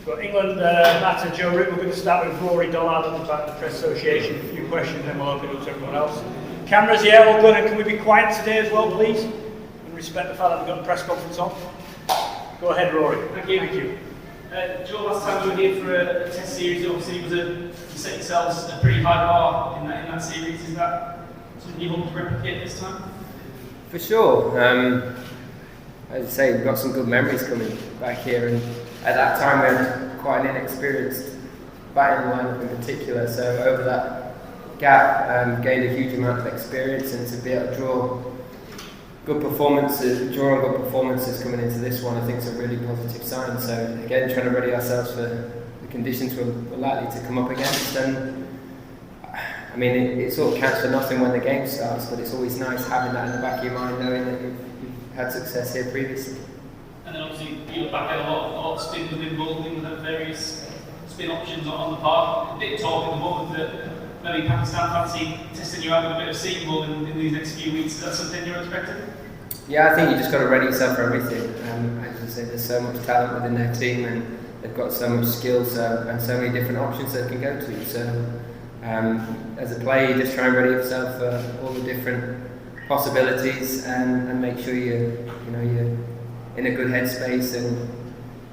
Got England, Matt and Joe Rick. We're going to start with Rory Dollard at the back of the Press Association. A few questions, then we'll open it up to everyone else. Cameras, yeah, all good. And can we be quiet today as well, please? And respect the fact that we've got a press conference on. Go ahead, Rory. Thank you. Joe, last time you were here for a test series, obviously you set yourselves a pretty high bar in that series. Is that something you hope to replicate this time? For sure. As I say, we've got some good memories coming back here, and at that time we had quite an inexperienced batting lineup in particular, so over that gap gained a huge amount of experience, and to be able to draw on good performances coming into this one, I think is a really positive sign. So again, trying to ready ourselves for the conditions we're likely to come up against. And I mean, it sort of counts for nothing when the game starts, but it's always nice having that in the back of your mind, knowing that you've had success here previously. And then obviously you look back at a lot of spin within bowling, with various spin options on the park. A bit of talk at the moment that maybe Pakistan fancy testing you out with a bit of seam ball in these next few weeks. Is that something you're expecting? Yeah, I think you just got to ready yourself for everything. As I say, there's so much talent within their team, and they've got so much skills and so many different options they can go to. So as a player, you just try and ready yourself for all the different possibilities and make sure you're in a good headspace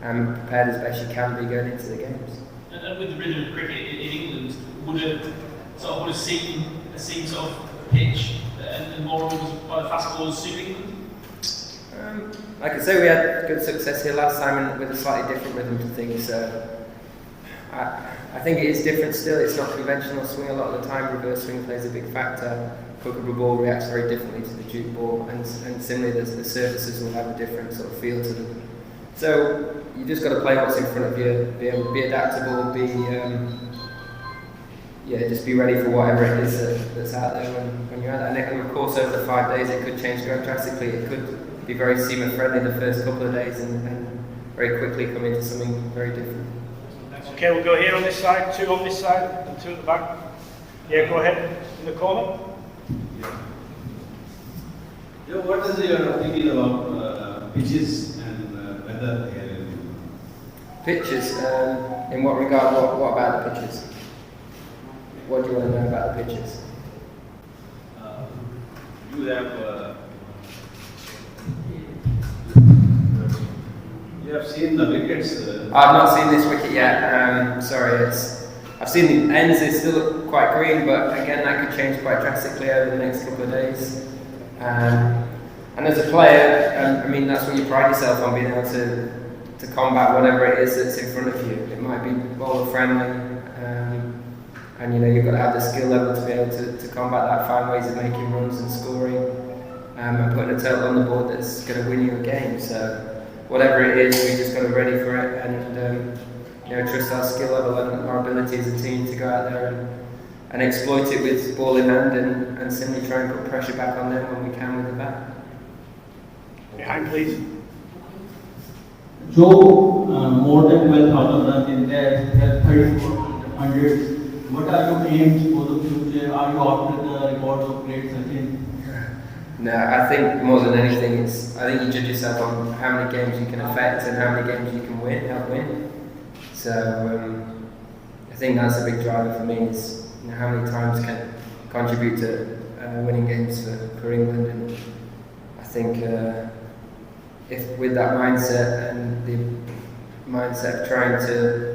and prepared as best you can be going into the games. And with the rhythm of cricket in England, would a seam sort of pitch and more overs by the fast bowlers suit England? Like I say, we had good success here last time with a slightly different rhythm to things. So I think it is different still. It's not conventional swing a lot of the time. Reverse swing plays a big factor. Hook of a ball reacts very differently to the duke ball, and similarly the surfaces will have a different sort of feel to them. So you just got to play what's in front of you, be able to be adaptable, just be ready for whatever it is that's out there when you're out there. And of course, over the 5 days, it could change quite drastically. It could be very seamer friendly the first couple of days and very quickly come into something very different. Okay, we'll go here on this side, two on this side, and two at the back. Yeah, go ahead, in the corner. Yeah, what is your opinion about pitches and weather here in England? Pitches? In what regard? What about the pitches? What do you want to know about the pitches? You have seen the wickets. I've not seen this wicket yet. Sorry, I've seen the ends. They still look quite green, but again, that could change quite drastically over the next couple of days. And as a player, I mean, that's what you pride yourself on, being able to combat whatever it is that's in front of you. It might be bowler friendly, and you've got to have the skill level to be able to combat that, find ways of making runs and scoring, and putting a total on the board that's going to win you a game. So whatever it is, we just got to be ready for it, and trust our skill level and our ability as a team to go out there and exploit it with ball in hand, and simply try and put pressure back on them when we can with the bat. Behind, please. Joe, more than 12,000 runs in there, 3400. What are your aims for the future? Are you after the records of great Sachin? No, I think more than anything, I think you judge yourself on how many games you can affect and how many games you can help win. So I think that's a big driver for me, is how many times can contribute to winning games for England. And I think if with that mindset and the mindset of trying to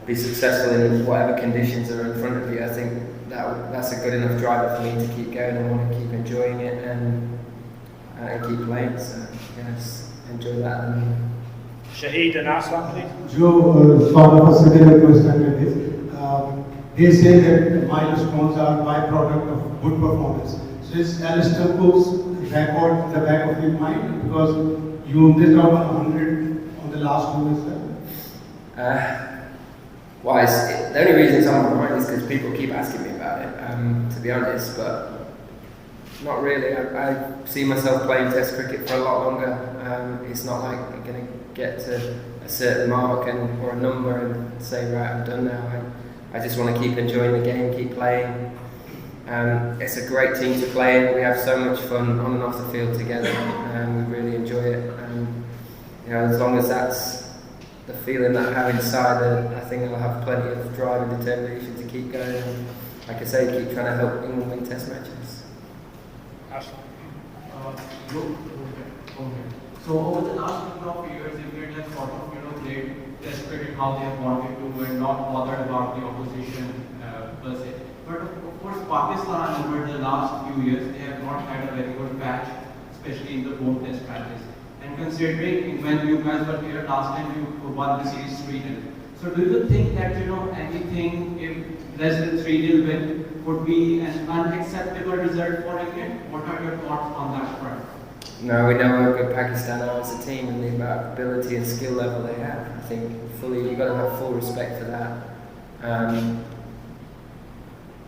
be successful in whatever conditions are in front of you, I think that's a good enough driver for me to keep going and want to keep enjoying it and keep playing. So yes, enjoy that. Shahid and Aslan, please. Joe, sort of a similar question with this. They say that milestones are byproduct of good performance. So is Alistair Cook's record in the back of your mind, because you missed out on 100 on the last two as well? The only reason it's on my mind is because people keep asking me about it, to be honest, but not really. I see myself playing Test cricket for a lot longer. It's not like I'm going to get to a certain mark or a number and say, right, I'm done now. I just want to keep enjoying the game, keep playing. It's a great team to play in. We have so much fun on and off the field together, and we really enjoy it. And as long as that's the feeling that I have inside, I think I'll have plenty of drive and determination to keep going. And, like I say, keep trying to help England win Test matches. So over the last couple of years, England has sort of played Test cricket how they have wanted to and not bothered about the opposition per se. But of course, Pakistan over the last few years they have not had a very good patch, especially in the home Test matches. And considering when you guys were here last time, you won the series 3-0. So do you think that anything if less than 3-0 win would be an unacceptable result for England? What are your thoughts on that front? No, we know how good Pakistan are as a team and the amount of ability and skill level they have. I think you've got to have full respect for that.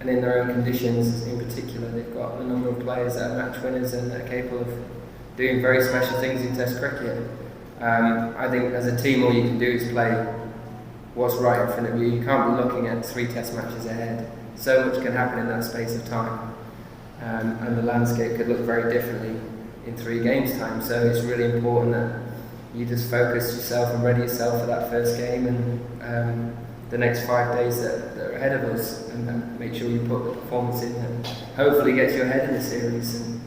And in their own conditions, in particular, they've got a number of players that are match winners and are capable of doing very special things in Test cricket. I think as a team, all you can do is play what's right in front of you. You can't be looking at 3 Test matches ahead. So much can happen in that space of time, and the landscape could look very differently in 3 games' time. So it's really important that you just focus yourself and ready yourself for that first game and the next 5 days that are ahead of us, and make sure you put the performance in that hopefully gets you ahead in the series and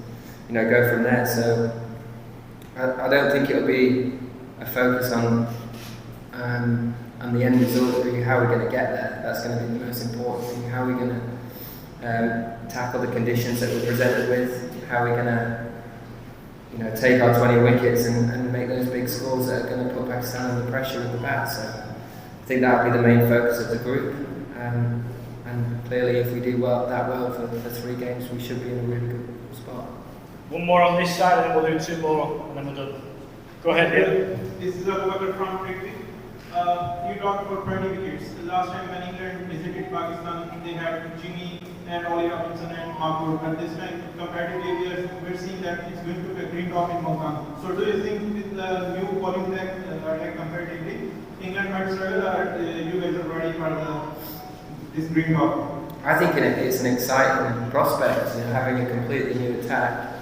go from there. So I don't think it'll be a focus on the end result, or how we're going to get there. That's going to be the most important thing. How we're going to tackle the conditions that we're presented with. How we're going to take our 20 wickets and make those big scores that are going to put Pakistan under pressure with the bat. So I think that'll be the main focus of the group. And clearly, if we do well for 3 games, we should be in a really good spot. One more on this side, and then we'll do 2 more, and then we're done. Go ahead, Ian. This is Abubakar from Cricket. You talked about 20 wickets. The last time when England visited Pakistan, they had Jimmy and Ollie Robinson and Mahmood. But this time, comparatively, we're seeing that it's going to be a green top in Multan. So do you think with the new bowling deck, comparatively, England might struggle, or you guys are ready for this green top? I think it's an exciting prospect, having a completely new attack,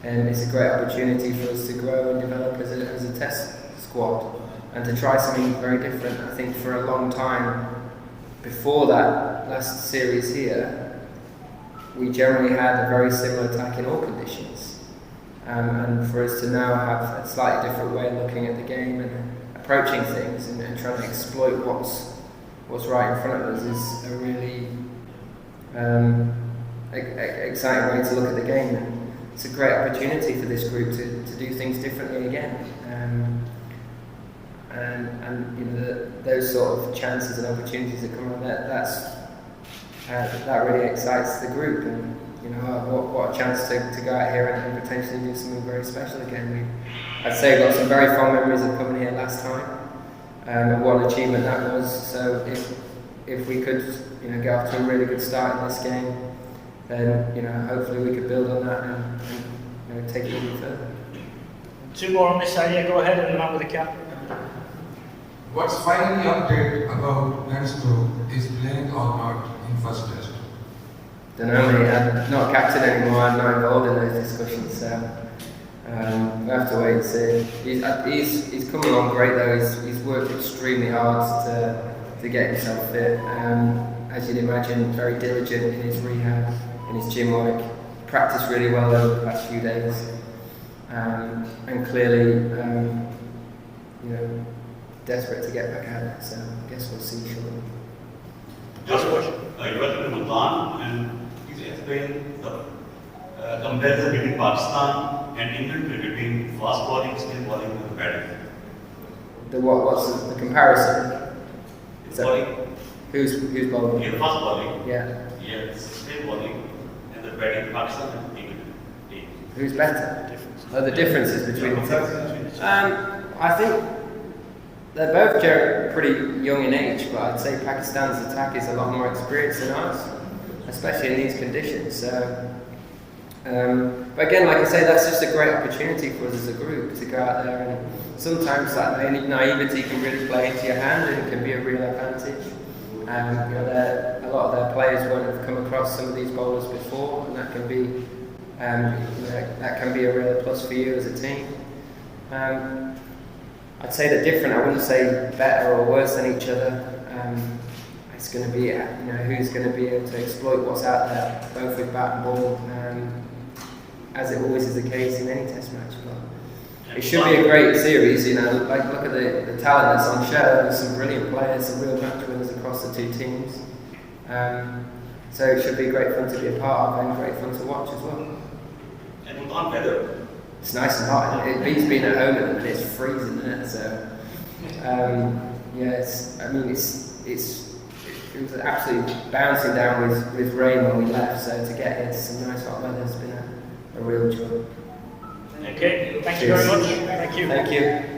and it's a great opportunity for us to grow and develop as a Test squad and to try something very different. I think for a long time before that last series here, we generally had a very similar attack in all conditions, and for us to now have a slightly different way of looking at the game and approaching things and trying to exploit what's right in front of us is a really exciting way to look at the game. And it's a great opportunity for this group to do things differently again. And those sort of chances and opportunities that come from that really excites the group. And what a chance to go out here and potentially do something very special again. I'd say I've got some very fond memories of coming here last time, and what an achievement that was. So if we could get off to a really good start in this game, then hopefully we could build on that and take it even further. 2 more on this side, yeah, go ahead, and then I'm with the cap. What's finally update about Ben Stokes is playing or not in first test? Don't know, mate. I'm not captain anymore. I'm not involved in those discussions, so we'll have to wait and see. He's coming along great though. He's worked extremely hard to get himself fit. As you'd imagine, very diligent in his rehab, in his gym work. Practiced really well over the past few days, and clearly, desperate to get back at it. So I guess we'll see shortly. Just a question. You were in Multan, and please explain the comparison between Pakistan and England between fast bowling, spin bowling, and batting. What's the comparison? Bowling. Who's bowling? Yeah, fast bowling. Yeah. Yeah, spin bowling, and the batting Pakistan and England. Who's better? The differences between the two. I think they're both pretty young in age, but I'd say Pakistan's attack is a lot more experienced than ours, especially in these conditions. So, but again, like I say, that's just a great opportunity for us as a group to go out there, and sometimes that naivety can really play into your hand and it can be a real advantage. A lot of their players won't have come across some of these bowlers before, and that can be a real plus for you as a team. I'd say they're different. I wouldn't say better or worse than each other. It's going to be, who's going to be able to exploit what's out there, both with bat and ball, as it always is the case in any Test match. But it should be a great series. Look at the talent that's on show. There's some brilliant players, some real match winners across the two teams. So it should be great fun to be a part of and great fun to watch as well. And Multan weather. It's nice and hot. It beats being at home and it's freezing, isn't it? So it was absolutely bouncing down with rain when we left. So to get here to some nice hot weather has been a real joy. Okay, thank you very much. Thank you. Thank you.